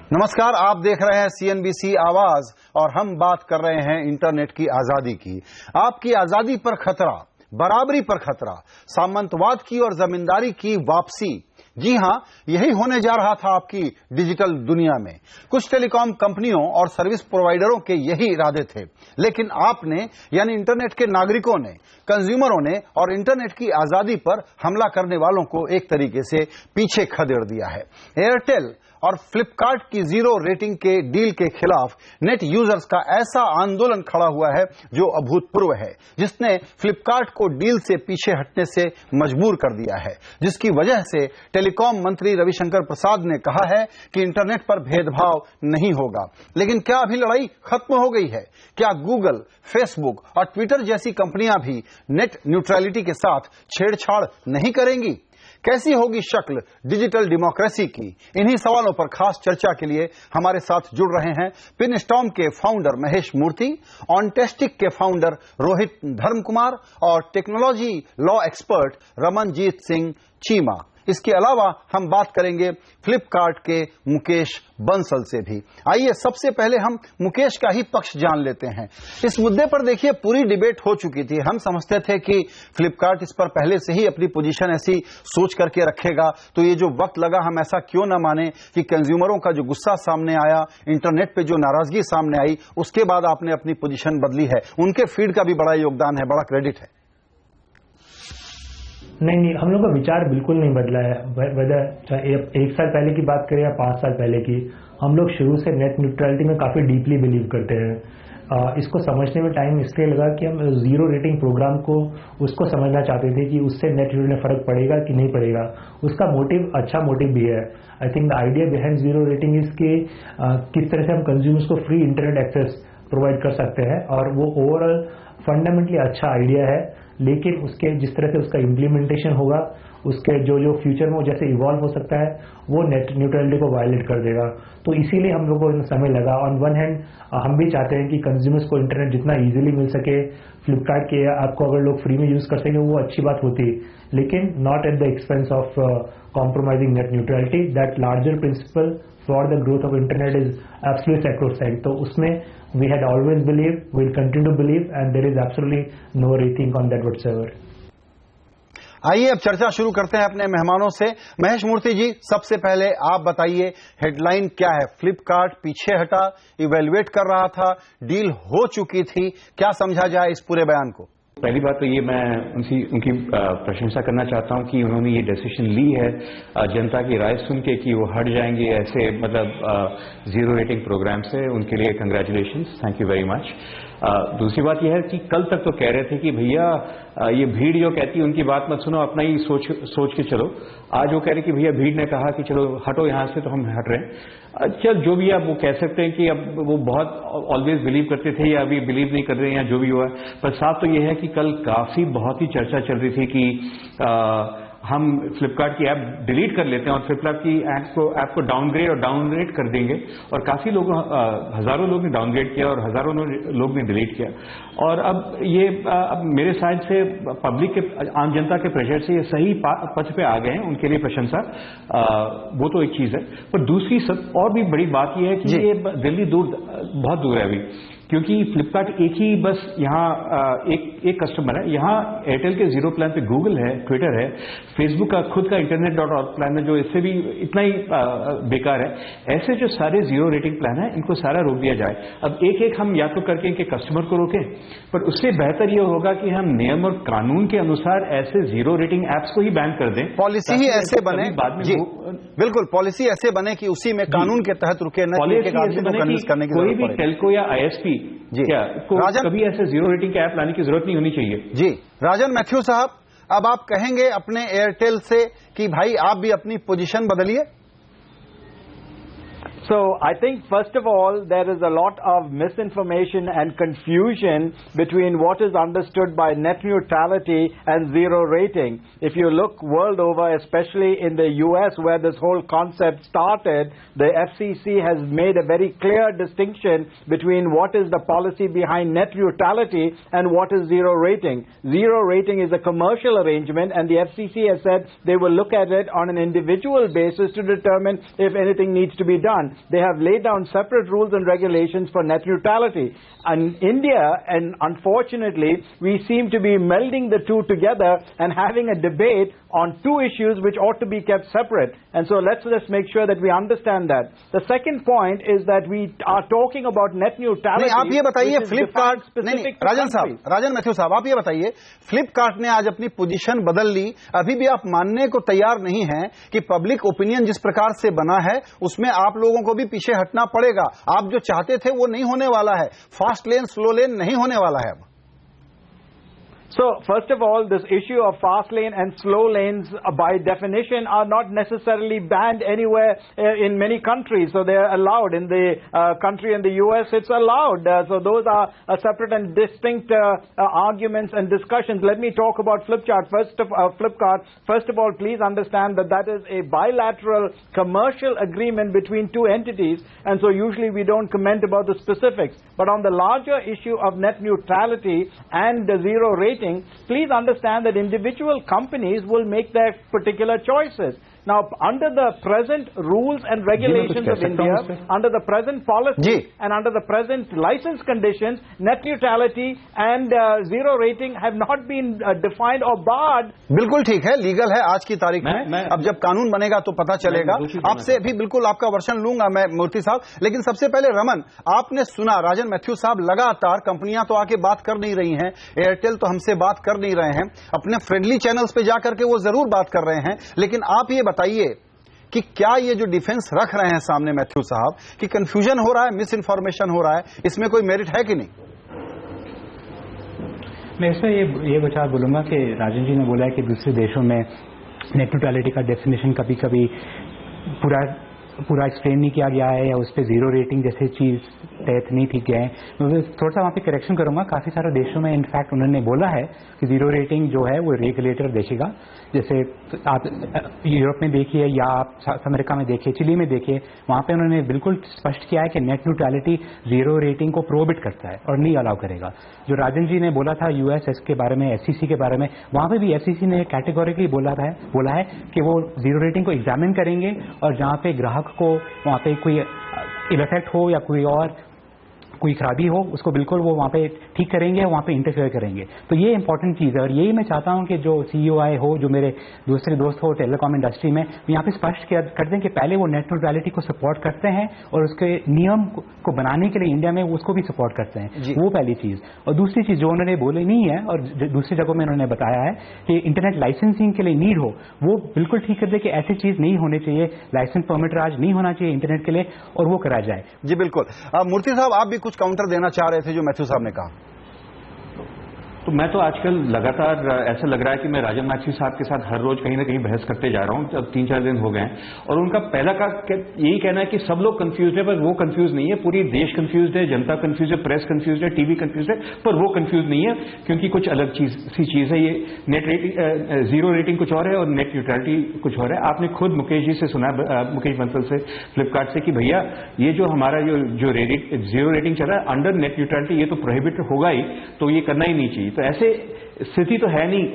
नमस्कार, आप देख रहे हैं सीएनबीसी आवाज और हम बात कर रहे हैं इंटरनेट की आजादी की। आपकी आजादी पर खतरा, बराबरी पर खतरा, सामंतवाद की और जमींदारी की वापसी। जी हां, यही होने जा रहा था आपकी डिजिटल दुनिया में। कुछ टेलीकॉम कंपनियों और सर्विस प्रोवाइडरों के यही इरादे थे, लेकिन आपने यानी इंटरनेट के नागरिकों ने, कंज्यूमरों ने और इंटरनेट की आजादी पर हमला करने वालों को एक तरीके से पीछे खदेड़ दिया है। एयरटेल और फ्लिपकार्ट की जीरो रेटिंग के डील के खिलाफ नेट यूजर्स का ऐसा आंदोलन खड़ा हुआ है जो अभूतपूर्व है, जिसने फ्लिपकार्ट को डील से पीछे हटने से मजबूर कर दिया है, जिसकी वजह से टेलीकॉम मंत्री रविशंकर प्रसाद ने कहा है कि इंटरनेट पर भेदभाव नहीं होगा। लेकिन क्या अभी लड़ाई खत्म हो गई है? क्या गूगल, फेसबुक और ट्विटर जैसी कंपनियां भी नेट न्यूट्रलिटी के साथ छेड़छाड़ नहीं करेंगी? कैसी होगी शक्ल डिजिटल डेमोक्रेसी की? इन्हीं सवालों पर खास चर्चा के लिए हमारे साथ जुड़ रहे हैं पिनस्टॉर्म के फाउंडर महेश मूर्ति, ऑनटेस्टिक के फाउंडर रोहित धर्मकुमार और technology law expert Ramanjeet Singh Cheema. इसके अलावा हम बात करेंगे फ्लिपकार्ट के मुकेश बंसल से भी। आइए सबसे पहले हम मुकेश का ही पक्ष जान लेते हैं। इस मुद्दे पर देखिए, पूरी डिबेट हो चुकी थी। हम समझते थे कि फ्लिपकार्ट इस पर पहले से ही अपनी पोजीशन ऐसी सोच करके रखेगा, तो ये जो वक्त लगा, हम ऐसा क्यों ना माने कि कंज्यूमरों का जो गुस्सा सामने आया, इंटरनेट पे जो नाराजगी सामने आई, उसके बाद आपने अपनी पोजीशन बदली है। उनके फीड का भी बड़ा योगदान है, बड़ा क्रेडिट है। नहीं, हम लोग का विचार बिल्कुल नहीं बदला है। वेदर एक साल पहले की बात करें या 5 साल पहले की, हम लोग शुरू से नेट न्यूट्रलिटी में काफी डीपली बिलीव करते हैं। इसको समझने में टाइम इसलिए लगा कि हम जीरो रेटिंग प्रोग्राम को उसको समझना चाहते थे कि उससे नेट में फर्क पड़ेगा कि नहीं पड़ेगा। उसका मोटिव अच्छा मोटिव भी है। I think the idea behind zero rating is कि किस तरह से हम कंज्यूमर्स को फ्री इंटरनेट एक्सेस प्रोवाइड कर सकते हैं, और वो ओवरऑल फंडामेंटली अच्छा आइडिया है। लेकिन उसके जिस तरह से उसका इम्प्लीमेंटेशन होगा, उसके जो फ्यूचर में जैसे इवॉल्व हो सकता है, वो नेट न्यूट्रलिटी को वायलेट कर देगा। तो इसीलिए हम लोग को समय लगा। ऑन वन हैंड हम भी चाहते हैं कि कंज्यूमर्स को इंटरनेट जितना इजीली मिल सके, फ्लिपकार्ट के ऐप को अगर लोग फ्री में यूज कर सके वो अच्छी बात होती, लेकिन not at the expense of compromising net neutrality. That larger principle for the growth of internet is absolutely sacrosanct. तो उसमें we had always believed, we'll continue to believe, and there is absolutely no rethink on that whatsoever. आइए अब चर्चा शुरू करते हैं अपने मेहमानों से। महेश मूर्ति जी, सबसे पहले आप बताइए, हेडलाइन क्या है? फ्लिपकार्ट पीछे हटा, इवेल्युएट कर रहा था, डील हो चुकी थी, क्या समझा जाए इस पूरे बयान को? पहली बात तो ये मैं उनकी प्रशंसा करना चाहता हूं कि उन्होंने ये डिसीजन ली है जनता की राय सुन के कि वो हट जाएंगे ऐसे मतलब जीरो रेटिंग प्रोग्राम से। उनके लिए congratulations, thank you very much. दूसरी बात यह है कि कल तक तो कह रहे थे कि भैया ये भीड़ जो कहती है उनकी बात मत सुनो, अपना ही सोच के चलो। आज वो कह रहे कि भैया भीड़ ने कहा कि चलो हटो यहां से, तो हम हट रहे हैं। चल जो भी आप वो कह सकते हैं कि अब वो बहुत ऑलवेज बिलीव करते थे या अभी बिलीव नहीं कर रहे हैं या जो भी हुआ, पर साफ तो ये है कि कल काफी बहुत ही चर्चा चल रही थी कि हम फ्लिपकार्ट की ऐप डिलीट कर लेते हैं और फ्लिपकार्ट की ऐप को डाउनग्रेड कर देंगे। और काफी लोग, हजारों लोग ने डाउनग्रेड किया और हजारों लोग ने डिलीट किया। और अब ये अब मेरे साइड से पब्लिक के, आम जनता के प्रेशर से ये सही पथ पे आ गए हैं, उनके लिए प्रशंसा। वो तो एक चीज है, पर दूसरी और भी बड़ी बात यह है कि ये दिल्ली बहुत दूर है अभी, क्योंकि फ्लिपकार्ट एक ही बस यहाँ एक कस्टमर है। यहाँ एयरटेल के जीरो प्लान पे गूगल है, ट्विटर है, फेसबुक का खुद का internet.org प्लान है जो इससे भी इतना ही बेकार है। ऐसे जो सारे जीरो रेटिंग प्लान है, इनको सारा रोक दिया जाए। अब एक हम या तो करके इनके कस्टमर को रोकें, पर उससे बेहतर ये होगा कि हम नियम और कानून के अनुसार ऐसे जीरो रेटिंग एप्स को ही बैन कर दें। पॉलिसी ही ऐसे बने, बाद में बिल्कुल पॉलिसी ऐसे बने कि उसी में कानून के तहत रुके, न कोई भी टेलको या ISP क्या कभी ऐसे जीरो रेटिंग के ऐप लाने की जरूरत नहीं होनी चाहिए। जी राजन मैथ्यू साहब, अब आप कहेंगे अपने एयरटेल से कि भाई आप भी अपनी पोजीशन बदलिए? So I think first of all there is a lot of misinformation and confusion between what is understood by net neutrality and zero rating. If you look world over, especially in the US where this whole concept started, the FCC has made a very clear distinction between what is the policy behind net neutrality and what is zero rating. Zero rating is a commercial arrangement, and the FCC has said they will look at it on an individual basis to determine if anything needs to be done. they have laid down separate rules and regulations for net neutrality. And India, and unfortunately, we seem to be melding the two together and having a debate on two issues which ought to be kept separate. And so let's just make sure that we understand that. The second point is that we are talking about net neutrality. नहीं, आप ये बताइए फ्लिपकार्ट नहीं, राजन Matthew साहब, आप ये बताइए फ्लिपकार्ट ने आज अपनी पोजीशन बदल ली, अभी भी आप मानने को तैयार नहीं हैं कि पब्लिक ओपिनियन जिस प्रकार से बना है उसमें आप लोगों को भी पीछे हटना पड़ेगा. आप जो चाहते थे वो नहीं होने वाला है, फास्ट लेन स्लो लेन नहीं होने वाला है अब. So, first of all, this issue of fast lane and slow lanes, by definition, are not necessarily banned anywhere in many countries. So, they are allowed. In the country in the US, it's allowed. So, those are separate and distinct arguments and discussions. Let me talk about Flipkart. First of all, please understand that that is a bilateral commercial agreement between two entities. And so, usually we don't comment about the specifics. But on the larger issue of net neutrality and the zero rating, please understand that individual companies will make their particular choices. Now, under the present rules and regulations of India, under the present policy and under the present license conditions, net neutrality and zero rating have not been defined or barred. बिल्कुल ठीक है, legal है आज की तारीख में. अब जब कानून बनेगा तो पता चलेगा. आपसे भी बिल्कुल आपका वर्षन लूंगा मैं मूर्ति साहब, लेकिन सबसे पहले रमन, आपने सुना राजन मैथ्यू साहब लगातार कंपनियां तो आके बात कर नहीं रही हैं, एयरटेल तो हमसे बात कर नहीं रहे हैं, अपने फ्रेंडली चैनल्स पे जाकर के वो जरूर बात कर रहे हैं. लेकिन आप ये बताइए कि क्या ये जो डिफेंस रख रहे हैं सामने मैथ्यू साहब कि कंफ्यूजन हो रहा है, मिस इन्फॉर्मेशन हो रहा है, इसमें कोई मेरिट है कि नहीं? मैं इसमें ये विचार बोलूंगा कि राजन जी ने बोला है कि दूसरे देशों में नेट न्यूट्रलिटी का डेफिनेशन कभी कभी पूरा एक्सप्लेन नहीं किया गया है या उस पर जीरो रेटिंग जैसे चीज तहत नहीं थी गए. मैं थोड़ा सा वहाँ पे करेक्शन करूंगा. काफी सारे देशों में इनफैक्ट उन्होंने बोला है कि जीरो रेटिंग जो है वो रेगुलेटर देखेगा. जैसे आप यूरोप में देखिए या आप साउथ अमेरिका में देखिए, चिली में देखिए, वहाँ पे उन्होंने बिल्कुल स्पष्ट किया है कि नेट न्यूट्रलिटी जीरो रेटिंग को प्रोहिबिट करता है और नहीं अलाउ करेगा. जो राजन जी ने बोला था यूएसएस के बारे में, एफसीसी के बारे में, वहाँ पे भी एफसीसी ने कैटेगोरिकली बोला है कि वो जीरो रेटिंग को एग्जामिन करेंगे और जहाँ पे ग्राहक को वहाँ पे कोई इफेक्ट हो या कोई खराबी हो उसको बिल्कुल वो वहाँ पे ठीक करेंगे, वहाँ पे इंटरफेयर करेंगे. तो ये इंपॉर्टेंट चीज़ है और यही मैं चाहता हूँ कि जो सीईओ हो, जो मेरे दूसरे दोस्त हो टेलीकॉम इंडस्ट्री में, यहाँ पे स्पष्ट कर दें कि पहले वो नेट न्यूट्रलिटी को सपोर्ट करते हैं और उसके नियम को बनाने के लिए इंडिया में उसको भी सपोर्ट करते हैं. वो पहली चीज़. और दूसरी चीज़ जो उन्होंने बोली नहीं है और दूसरी जगहों में उन्होंने बताया है कि इंटरनेट लाइसेंसिंग के लिए नीड हो, वो बिल्कुल ठीक कर दे कि ऐसी चीज़ नहीं होनी चाहिए, लाइसेंस परमिट राज नहीं होना चाहिए इंटरनेट के लिए और वो करा जाए. जी बिल्कुल. मूर्ति साहब, आप भी कुछ काउंटर देना चाह रहे थे जो मैथ्यू साहब ने कहा. तो मैं तो आजकल लगातार ऐसा लग रहा है कि मैं राजन मैथ्यू साहब के साथ हर रोज कहीं ना कहीं बहस करते जा रहा हूं. अब 3-4 दिन हो गए हैं और उनका पहला का यही कहना है कि सब लोग कंफ्यूज है, पर वो कंफ्यूज नहीं है. पूरी देश कंफ्यूज है, जनता कंफ्यूज है, प्रेस कंफ्यूज है, टीवी कंफ्यूज है, पर वो कंफ्यूज नहीं है क्योंकि कुछ अलग चीज है. ये नेट रेटिंग, जीरो रेटिंग कुछ और है और नेट न्यूट्रलिटी कुछ और है. आपने खुद मुकेश जी से सुना, मुकेश बंसल से फ्लिपकार्ट से, कि भैया ये जो हमारा जो जीरो रेटिंग चल रहा है अंडर नेट न्यूट्रलिटी, ये तो प्रोहिबिट होगा ही, तो ये करना ही नहीं चाहिए. तो ऐसे स्थिति तो है नहीं.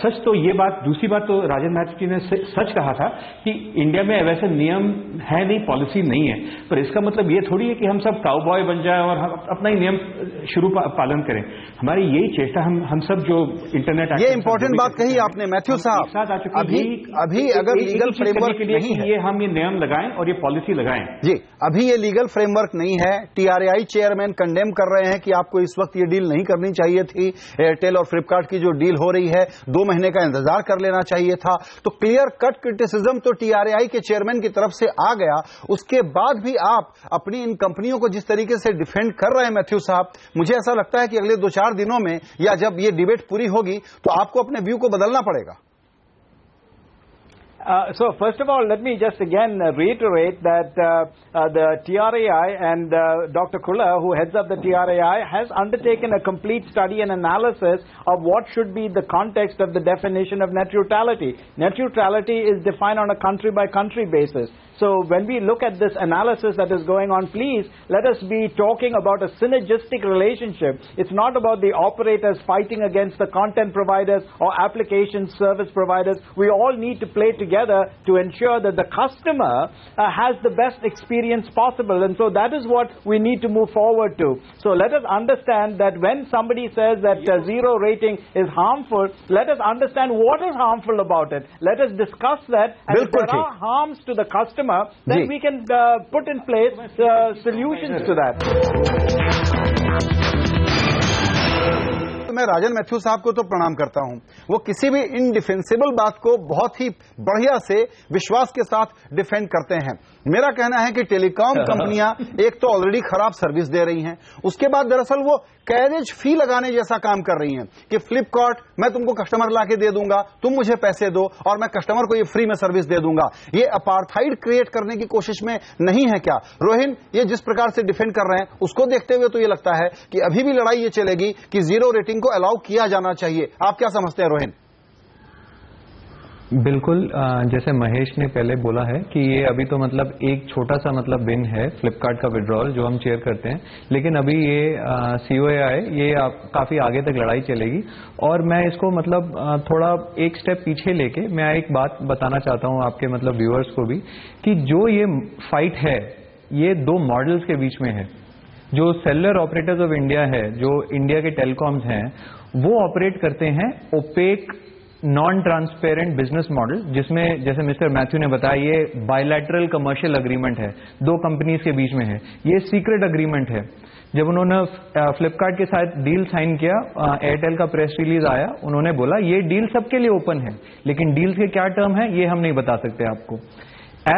सच तो ये बात. दूसरी बात तो राजन मैथ्यू जी ने सच कहा था कि इंडिया में वैसे नियम है नहीं, पॉलिसी नहीं है, पर इसका मतलब ये थोड़ी है कि हम सब काउबॉय बन जाए और हम अपना ही नियम शुरू पालन करें. हमारी यही चेष्टा हम सब जो इंटरनेट, ये इंपॉर्टेंट बात कही आपने मैथ्यू साहब. अभी अगर लीगल फ्रेमवर्क नहीं है, हम ये नियम लगाएं और ये पॉलिसी लगाएं. जी, अभी ये लीगल फ्रेमवर्क नहीं है. टीआरएआई चेयरमैन कंडेम कर रहे हैं कि आपको इस वक्त ये डील नहीं करनी चाहिए थी. एयरटेल और फ्लिपकार्ट की जो डील हो रही है 2 महीने का इंतजार कर लेना चाहिए था. तो क्लियर कट क्रिटिसिज्म तो टीआरएआई के चेयरमैन की तरफ से आ गया. उसके बाद भी आप अपनी इन कंपनियों को जिस तरीके से डिफेंड कर रहे हैं मैथ्यू साहब, मुझे ऐसा लगता है कि अगले 2-4 दिनों में या जब ये डिबेट पूरी होगी तो आपको अपने व्यू को बदलना पड़ेगा. So first of all, let me just again reiterate that the TRAI and Dr. Kula, who heads up the TRAI, has undertaken a complete study and analysis of what should be the context of the definition of net neutrality. Net neutrality is defined on a country-by-country basis. So when we look at this analysis that is going on, please let us be talking about a synergistic relationship. It's not about the operators fighting against the content providers or application service providers. We all need to play together together to ensure that the customer has the best experience possible. And so that is what we need to move forward to. So let us understand that when somebody says that zero rating is harmful, let us understand what is harmful about it. Let us discuss that, and if there are harms to the customer, then we can put in place solutions to that. मैं राजन Matthew साहब को तो प्रणाम करता हूं, वो किसी भी इनडिफेंसिबल बात को बहुत ही बढ़िया से विश्वास के साथ डिफेंड करते हैं। मेरा कहना है कि टेलीकॉम कंपनियां एक तो ऑलरेडी खराब सर्विस दे रही हैं, उसके बाद दरअसल वो कैरेज फी लगाने जैसा काम कर रही हैं कि फ्लिपकार्ट मैं तुमको कस्टमर लाके दे दूंगा, तुम मुझे पैसे दो और मैं कस्टमर को ये फ्री में सर्विस दे दूंगा। ये अपार्थाइड क्रिएट करने की कोशिश में नहीं है क्या? रोहिन, ये जिस प्रकार से डिफेंड कर रहे हैं उसको देखते हुए तो ये लगता है कि अभी भी लड़ाई ये चलेगी कि जीरो रेटिंग को अलाउ किया जाना चाहिए। आप क्या समझते हैं रोहिन? बिल्कुल, जैसे महेश ने पहले बोला है कि ये अभी तो मतलब एक छोटा सा मतलब विन है फ्लिपकार्ट का विड्रॉल जो हम चेयर करते हैं, लेकिन अभी ये COAI ये काफी आगे तक लड़ाई चलेगी। और मैं इसको मतलब थोड़ा एक स्टेप पीछे लेके मैं एक बात बताना चाहता हूँ आपके मतलब व्यूअर्स को भी कि जो ये फाइट है ये दो मॉडल्स के बीच में है। जो सेलुलर ऑपरेटर्स ऑफ इंडिया है, जो इंडिया के टेलीकॉम्स हैं, वो ऑपरेट करते हैं opaque non transparent business model, जिसमें जैसे मिस्टर मैथ्यू ने बताया ये बायलैटरल कमर्शियल अग्रीमेंट है, दो कंपनीज के बीच में है। ये सीक्रेट अग्रीमेंट है। जब उन्होंने फ्लिपकार्ट के साथ डील साइन किया, एयरटेल का प्रेस रिलीज आया, उन्होंने बोला ये डील सबके लिए ओपन है, लेकिन डील्स के क्या टर्म है ये हम नहीं बता सकते आपको।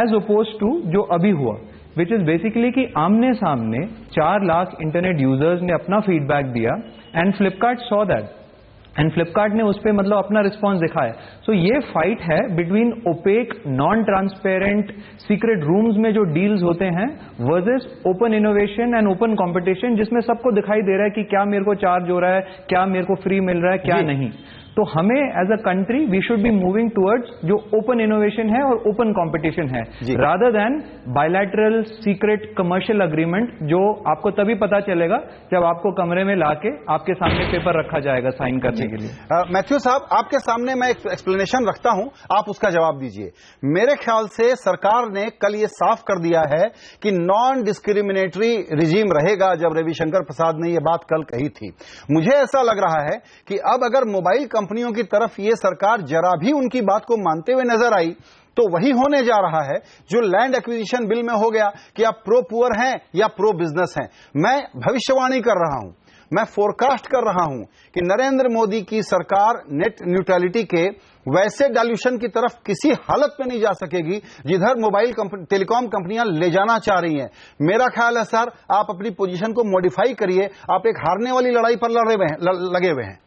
एज अपोज टू जो अभी हुआ, विच इज बेसिकली कि आमने सामने 4 लाख इंटरनेट यूजर्स ने अपना फीडबैक दिया and Flipkart saw that and Flipkart ने उस पर मतलब अपना रिस्पॉन्स दिखाया। सो ये फाइट है between opaque non transparent secret rooms में जो डील्स होते हैं versus open innovation and open competition, जिसमें सबको दिखाई दे रहा है कि क्या मेरे को चार्ज हो रहा है, क्या मेरे को फ्री मिल रहा है, क्या नहीं। तो हमें as a country we should be moving towards जो ओपन इनोवेशन है और ओपन कंपटीशन है, rather than bilateral secret commercial agreement, जो आपको तभी पता चलेगा जब आपको कमरे में लाके आपके सामने पेपर रखा जाएगा साइन करने के लिए। मैथ्यू साहब, आपके सामने मैं एक एक्सप्लेनेशन रखता हूं, आप उसका जवाब दीजिए। मेरे ख्याल से सरकार ने कल ये साफ कर दिया है कि नॉन डिस्क्रिमिनेटरी रिजीम रहेगा, जब रविशंकर प्रसाद ने ये बात कल कही थी। मुझे ऐसा लग रहा है कि अब अगर मोबाइल कंपनियों की तरफ ये सरकार जरा भी उनकी बात को मानते हुए नजर आई तो वही होने जा रहा है जो लैंड एक्विजिशन बिल में हो गया कि आप प्रो पुअर हैं या प्रो बिजनेस हैं। मैं भविष्यवाणी कर रहा हूं, मैं फोरकास्ट कर रहा हूं कि नरेंद्र मोदी की सरकार नेट न्यूट्रलिटी के वैसे डाल्यूशन की तरफ किसी हालत में नहीं जा सकेगी जिधर मोबाइल टेलीकॉम कंपनियां ले जाना चाह रही हैं। मेरा ख्याल है सर, आप अपनी पोजीशन को मॉडिफाई करिए, आप एक हारने वाली लड़ाई पर लगे हुए हैं।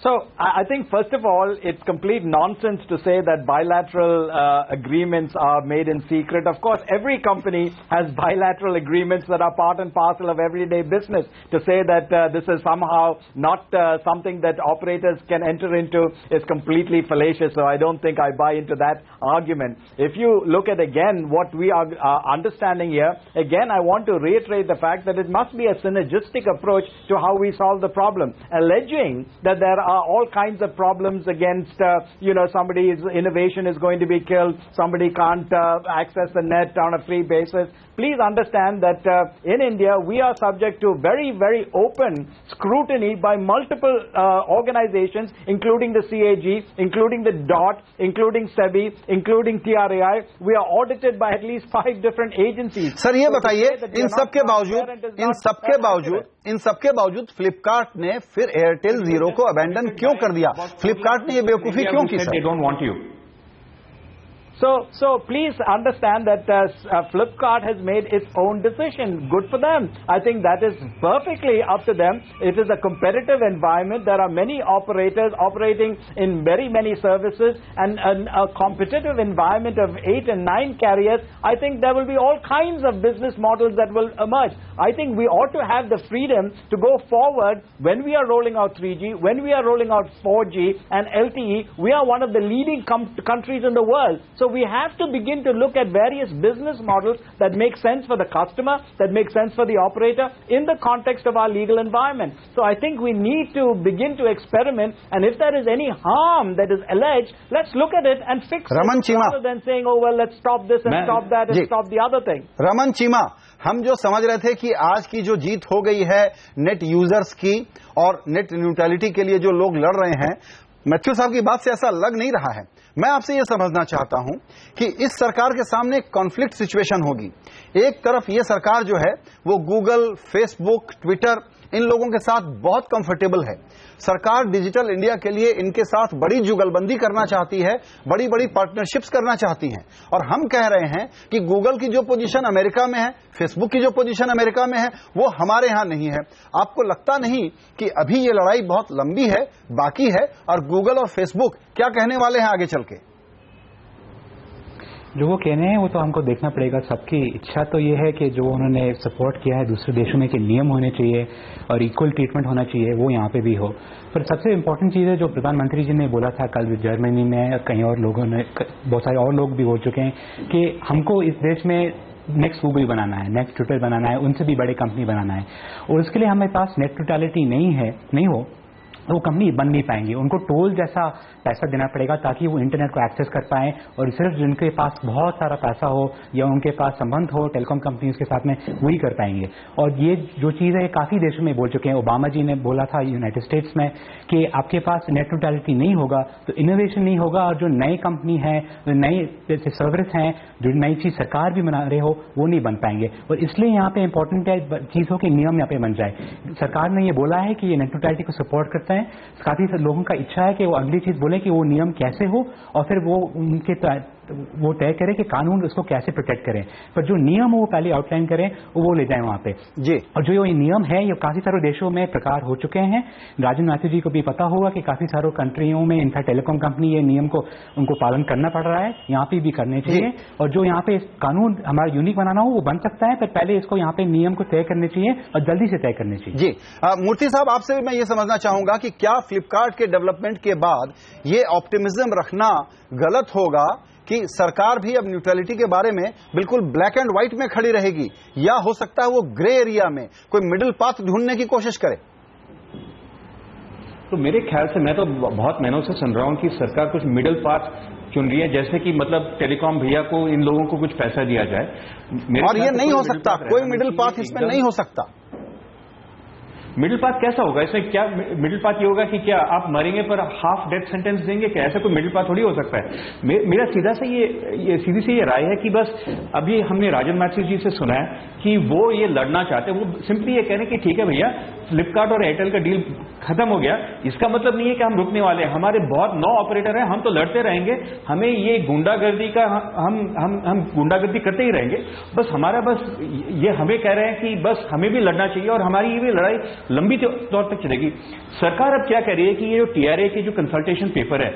So, I think first of all, it's complete nonsense to say that bilateral agreements are made in secret. Of course, every company has bilateral agreements that are part and parcel of everyday business. To say that this is somehow not something that operators can enter into is completely fallacious. So, I don't think I buy into that argument. If you look at again what we are understanding here, again I want to reiterate the fact that it must be a synergistic approach to how we solve the problem. Alleging that there are all kinds of problems against, somebody's innovation is going to be killed, somebody can't access the net on a free basis. Please understand that in India, we are subject to very, very open scrutiny by multiple organizations, including the CAG, including the DOT, including SEBI, including TRAI. We are audited by at least 5 different agencies. Sir, ये बताइए, इन सबके बावजूद फ्लिपकार्ट ने फिर Airtel zero को abandon क्यों कर दिया? फ्लिपकार्ट ने ये बेवकूफी क्यों की sir? They don't want you. So please understand that Flipkart has made its own decision. Good for them. I think that is perfectly up to them. It is a competitive environment. There are many operators operating in very many services, and a competitive environment of 8 and 9 carriers. I think there will be all kinds of business models that will emerge. I think we ought to have the freedom to go forward when we are rolling out 3G, when we are rolling out 4G and LTE. We are one of the leading countries in the world. So So we have to begin to look at various business models that make sense for the customer, that make sense for the operator in the context of our legal environment. So I think we need to begin to experiment, and if there is any harm that is alleged, let's look at it and fix Raman it Chima. rather than saying, oh well, let's stop this and stop that and stop the other thing. Raman Cheema, हम जो समझ रहे थे कि आज की जो जीत हो गई है नेट यूजर्स की और नेट न्यूट्रलिटी के लिए जो लोग लड़ रहे हैं, मैथ्यू साहब की बात से ऐसा लग नहीं रहा है। मैं आपसे यह समझना चाहता हूं कि इस सरकार के सामने कॉन्फ्लिक्ट सिचुएशन होगी। एक तरफ यह सरकार जो है वो गूगल, फेसबुक, ट्विटर इन लोगों के साथ बहुत कंफर्टेबल है। सरकार डिजिटल इंडिया के लिए इनके साथ बड़ी जुगलबंदी करना चाहती है, बड़ी बड़ी पार्टनरशिप्स करना चाहती हैं, और हम कह रहे हैं कि गूगल की जो पोजीशन अमेरिका में है, फेसबुक की जो पोजीशन अमेरिका में है, वो हमारे यहां नहीं है। आपको लगता नहीं कि अभी ये लड़ाई बहुत लंबी है, बाकी है, और गूगल और फेसबुक क्या कहने वाले हैं आगे चल के? जो वो कहने हैं वो तो हमको देखना पड़ेगा। सबकी इच्छा तो ये है कि जो उन्होंने सपोर्ट किया है दूसरे देशों में कि नियम होने चाहिए और इक्वल ट्रीटमेंट होना चाहिए, वो यहाँ पे भी हो। पर सबसे इम्पोर्टेंट चीज़ है जो प्रधानमंत्री जी ने बोला था कल जर्मनी में, कहीं और लोगों ने, बहुत सारे और लोग भी बोल चुके हैं कि हमको इस देश में नेक्स्ट गूगल बनाना है, नेक्स्ट ट्विटर बनाना है, उनसे भी बड़े कंपनी बनाना है, और उसके लिए हमारे पास नेट न्यूट्रलिटी नहीं हो तो वो कंपनी बन नहीं पाएंगी। उनको टोल जैसा पैसा देना पड़ेगा ताकि वो इंटरनेट को एक्सेस कर पाएं, और सिर्फ जिनके पास बहुत सारा पैसा हो या उनके पास संबंध हो टेलीकॉम कंपनीज के साथ में, वही कर पाएंगे। और ये जो चीज़ है काफ़ी देशों में बोल चुके हैं। ओबामा जी ने बोला था यूनाइटेड स्टेट्स में कि आपके पास नेट न्यूट्रलिटी नहीं होगा तो इनोवेशन नहीं होगा, और जो नई कंपनी है, जो नई जैसे सर्विस हैं, जो नई चीज़ सरकार भी बना रहे हो, वो नहीं बन पाएंगे। और इसलिए यहाँ पे इंपॉर्टेंट है चीज़ों के नियम यहाँ पे बन जाए। सरकार ने ये बोला है कि ये नेट न्यूट्रलिटी को सपोर्ट करता है। काफी लोगों का इच्छा है कि वो अगली चीज बोले कि वो नियम कैसे हो, और फिर वो उनके वो तय करें कि कानून उसको कैसे प्रोटेक्ट करें। पर जो नियम हो वो पहले आउटलाइन करें, वो ले जाएं वहां पे जी। और जो ये नियम है ये काफी सारे देशों में प्रकार हो चुके हैं। राजन मैथ्यू जी को भी पता होगा कि काफी सारे कंट्रियों में इनका टेलीकॉम कंपनी ये नियम को उनको पालन करना पड़ रहा है, यहाँ पे भी करने चाहिए। और जो यहाँ पे कानून हमारा यूनिक बनाना हो वो बन सकता है, पर पहले इसको यहाँ पे नियम को तय करने चाहिए और जल्दी से तय करने चाहिए जी। मूर्ति साहब, आपसे भी मैं ये समझना चाहूंगा कि क्या फ्लिपकार्ट के डेवलपमेंट के बाद ये ऑप्टिमिज्म रखना गलत होगा कि सरकार भी अब न्यूट्रलिटी के बारे में बिल्कुल ब्लैक एंड व्हाइट में खड़ी रहेगी, या हो सकता है वो ग्रे एरिया में कोई मिडिल पाथ ढूंढने की कोशिश करे? तो मेरे ख्याल से, मैं तो बहुत महीनों से सुन रहा हूं कि सरकार कुछ मिडिल पाथ चुन रही है, जैसे कि मतलब टेलीकॉम भैया को, इन लोगों को कुछ पैसा दिया जाए। और ये नहीं हो सकता, कोई मिडिल पाथ इसमें नहीं हो सकता। मिडिल पाथ कैसा होगा इसमें? क्या मिडिल पाथ ये होगा कि क्या आप मरेंगे पर हाफ डेथ सेंटेंस देंगे? क्या ऐसा कोई मिडिल पाथ थोड़ी हो सकता है। मेरा सीधी सी ये राय है कि बस अभी हमने राजन मैथ्यू जी से सुना है कि वो ये लड़ना चाहते हैं। वो सिंपली ये कह रहे हैं कि ठीक है भैया, फ्लिपकार्ट और एयरटेल का डील खत्म हो गया, इसका मतलब नहीं है कि हम रुकने वाले हैं। हमारे बहुत 9 ऑपरेटर हैं, हम तो लड़ते रहेंगे। हमें ये गुंडागर्दी का हम गुंडागर्दी करते ही रहेंगे। बस हमारा ये हमें कह रहे हैं कि बस हमें भी लड़ना चाहिए, और हमारी ये भी लड़ाई लंबी तौर तक चलेगी। सरकार अब क्या कह रही है कि ये जो टीआरए के जो कंसल्टेशन पेपर है,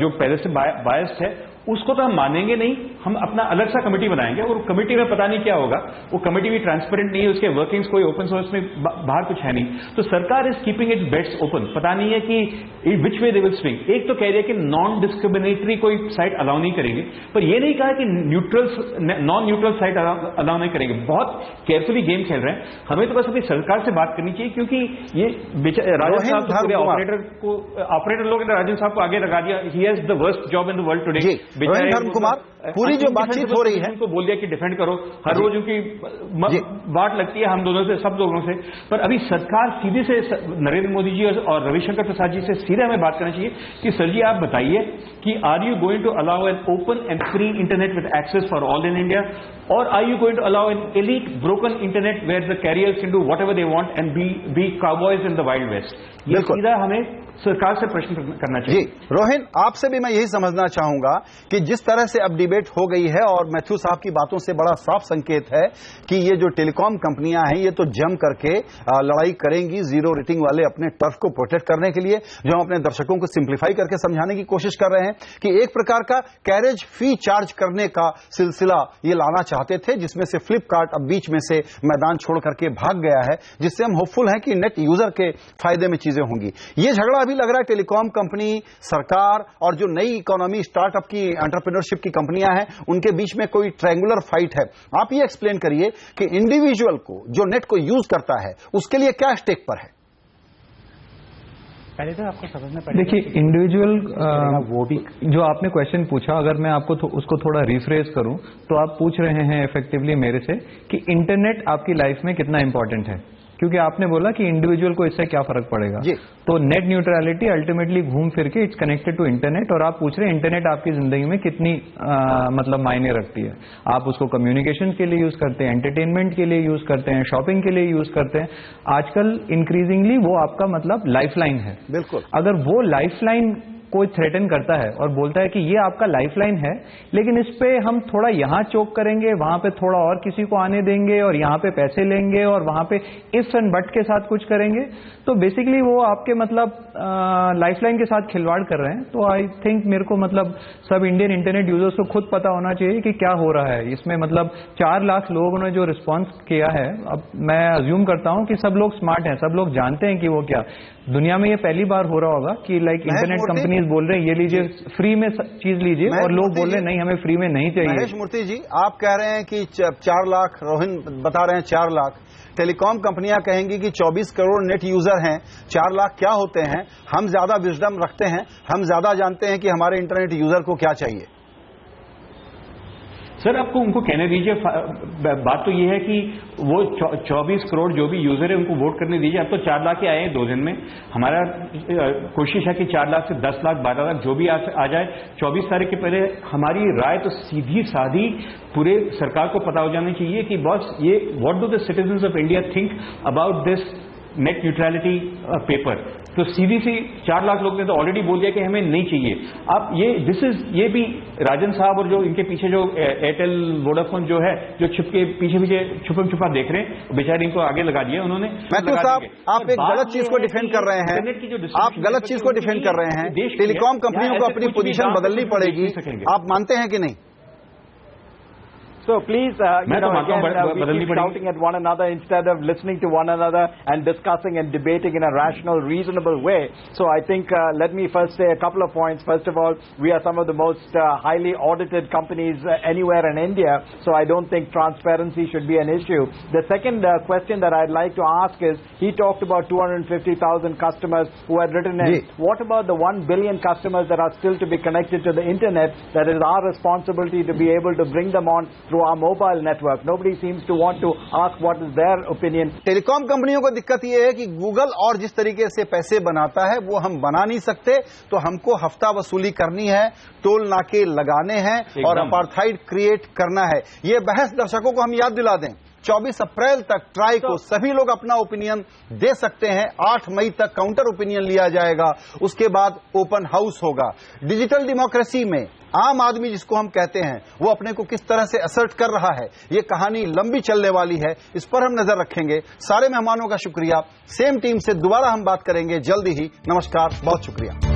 जो पहले से बायस्ड है, उसको तो हम मानेंगे नहीं। हम अपना अलग सा कमेटी बनाएंगे, और कमेटी में पता नहीं क्या होगा। वो कमेटी भी ट्रांसपेरेंट नहीं है, उसके वर्किंग्स कोई ओपन सोर्स में बाहर कुछ है नहीं। तो सरकार is keeping its bets open. पता नहीं है कि विच वे दे विल स्विंग। एक तो कह रही है कि नॉन डिस्क्रिमिनेटरी कोई साइट अलाउ नहीं करेंगे, पर ये नहीं कहा कि नॉन न्यूट्रल साइट अलाउ नहीं करेंगे। बहुत केयरफुली गेम खेल रहे हैं। हमें तो बस अभी सरकार से बात करनी चाहिए, क्योंकि ये राजन साहब ऑपरेटर लोग ने राजन साहब को आगे लगा दिया। He has the worst job in the world today. धर्म कुमार, पूरी जो बातचीत हो रही है, उनको बोल दिया कि डिफेंड करो। हर रोज उनकी बात लगती है हम दोनों से, सब लोगों से। पर अभी सरकार सीधे से नरेंद्र मोदी जी और रविशंकर प्रसाद जी से सीधे हमें बात करना चाहिए कि सर जी आप बताइए कि are you going to allow an open and free internet with access for all in India, और are you going to allow an elite broken internet where the carriers can do whatever they want and be cowboys in the Wild West. ये सीधा हमें सरकार से प्रश्न करना चाहिए। जी रोहिन, आपसे भी मैं यही समझना चाहूंगा कि जिस तरह से अब डिबेट हो गई है, और मैथ्यू साहब की बातों से बड़ा साफ संकेत है कि ये जो टेलीकॉम कंपनियां हैं ये तो जम करके लड़ाई करेंगी जीरो रेटिंग वाले अपने टर्फ को प्रोटेक्ट करने के लिए। जो हम अपने दर्शकों को सिंप्लीफाई करके समझाने की कोशिश कर रहे हैं कि एक प्रकार का कैरेज फी चार्ज करने का सिलसिला ये लाना चाहते थे, जिसमें से फ्लिपकार्ट अब बीच में से मैदान छोड़ करके भाग गया है, जिससे हम होपफुल हैं कि नेट यूजर के फायदे में चीजें होंगी। ये झगड़ा अभी लग रहा है टेलीकॉम कंपनी, सरकार और जो नई इकोनॉमी स्टार्टअप की एंटरप्रेन्योरशिप की कंपनियां कंपनियां हैं, उनके बीच में कोई ट्रायंगुलर फाइट है। आप ये एक्सप्लेन करिए कि इंडिविजुअल को जो नेट को यूज करता है उसके लिए क्या स्टेक पर है। पहले तो आपको समझना पड़ेगा। देखिए, इंडिविजुअल वो भी जो आपने क्वेश्चन पूछा, अगर मैं आपको उसको थोड़ा रिफ्रेज करूं तो आप पूछ रहे हैं इफेक्टिवली मेरे से कि इंटरनेट आपकी लाइफ में कितना इंपॉर्टेंट है, क्योंकि आपने बोला कि इंडिविजुअल को इससे क्या फर्क पड़ेगा। तो नेट न्यूट्रलिटी अल्टीमेटली घूम फिर के इट्स कनेक्टेड टू इंटरनेट, और आप पूछ रहे हैं इंटरनेट आपकी जिंदगी में कितनी मतलब मायने रखती है। आप उसको कम्युनिकेशन के लिए यूज करते हैं, एंटरटेनमेंट के लिए यूज करते हैं, शॉपिंग के लिए यूज करते हैं। आजकल इंक्रीजिंगली वो आपका मतलब लाइफलाइन है। बिल्कुल। अगर वो लाइफलाइन कोई थ्रेटन करता है और बोलता है कि ये आपका लाइफलाइन है, लेकिन इस पे हम थोड़ा यहां चोक करेंगे, वहां पे थोड़ा और किसी को आने देंगे, और यहां पे पैसे लेंगे, और वहां पे इफ्स एंड बट के साथ कुछ करेंगे, तो बेसिकली वो आपके मतलब लाइफलाइन के साथ खिलवाड़ कर रहे हैं। तो आई थिंक मेरे को मतलब सब इंडियन इंटरनेट यूजर्स को खुद पता होना चाहिए कि क्या हो रहा है इसमें। मतलब 4 लाख लोगों ने जो रिस्पॉन्स किया है, अब मैं अज्यूम करता हूं कि सब लोग स्मार्ट हैं, सब लोग जानते हैं कि वो क्या, दुनिया में ये पहली बार हो रहा होगा कि लाइक इंटरनेट कंपनीज बोल रहे हैं ये लीजिए फ्री में चीज लीजिए, और लोग बोल रहे हैं नहीं हमें फ्री में नहीं चाहिए। महेश मूर्ति जी, आप कह रहे हैं कि 4 लाख, रोहिन बता रहे हैं 4 लाख, टेलीकॉम कंपनियां कहेंगी कि 24 करोड़ नेट यूजर हैं, 4 लाख क्या होते हैं, हम ज्यादा विजडम रखते हैं, हम ज्यादा जानते हैं कि हमारे इंटरनेट यूजर को क्या चाहिए। सर आपको उनको कहने दीजिए, बात तो ये है कि वो 24 करोड़ जो भी यूजर है उनको वोट करने दीजिए। अब तो 4 लाख ही आए हैं 2 दिन में। हमारा कोशिश है कि 4 लाख से 10 लाख 12 लाख जो भी आ जाए 24 तारीख के पहले। हमारी राय तो सीधी साधी पूरे सरकार को पता हो जानी चाहिए कि बॉस ये what do the citizens of India think about this net neutrality paper. तो सीधी सी 4 लाख लोग ने तो ऑलरेडी बोल दिया कि हमें नहीं चाहिए। अब ये भी राजन साहब और जो इनके पीछे जो एयरटेल वोडाफोन जो है, जो पीछे छुपम छुपा देख रहे हैं, बेचारे इनको आगे लगा दिया उन्होंने। मैथ्यू साहब, आप एक गलत चीज को डिफेंड कर रहे हैं, आप गलत चीज को डिफेंड कर रहे हैं। टेलीकॉम कंपनियों को अपनी पोजीशन बदलनी पड़ेगी, आप मानते हैं कि नहीं? So please, again, we keep shouting at one another instead of listening to one another and discussing and debating in a rational, reasonable way. So I think, let me first say a couple of points. First of all, we are some of the most highly audited companies anywhere in India, so I don't think transparency should be an issue. The second question that I'd like to ask is, he talked about 250,000 customers who had written in. What about the 1 billion customers that are still to be connected to the internet? That is our responsibility to be able to bring them on through our mobile network. Nobody seems to want to ask what is their opinion. Telecom कंपनियों को दिक्कत ये है कि Google और जिस तरीके से पैसे बनाता है वो हम बना नहीं सकते, तो हमको हफ्ता वसूली करनी है, टोल नाके लगाने हैं और अपार्थाइड क्रिएट करना है। ये बहस दर्शकों को हम याद दिला दें, 24 अप्रैल तक ट्राई को सभी लोग अपना ओपिनियन दे सकते हैं। 8 मई तक काउंटर ओपिनियन लिया जाएगा, उसके बाद ओपन हाउस होगा। डिजिटल डेमोक्रेसी में आम आदमी जिसको हम कहते हैं वो अपने को किस तरह से असर्ट कर रहा है, ये कहानी लंबी चलने वाली है, इस पर हम नजर रखेंगे। सारे मेहमानों का शुक्रिया। सेम टीम से दोबारा हम बात करेंगे जल्दी ही। नमस्कार, बहुत शुक्रिया।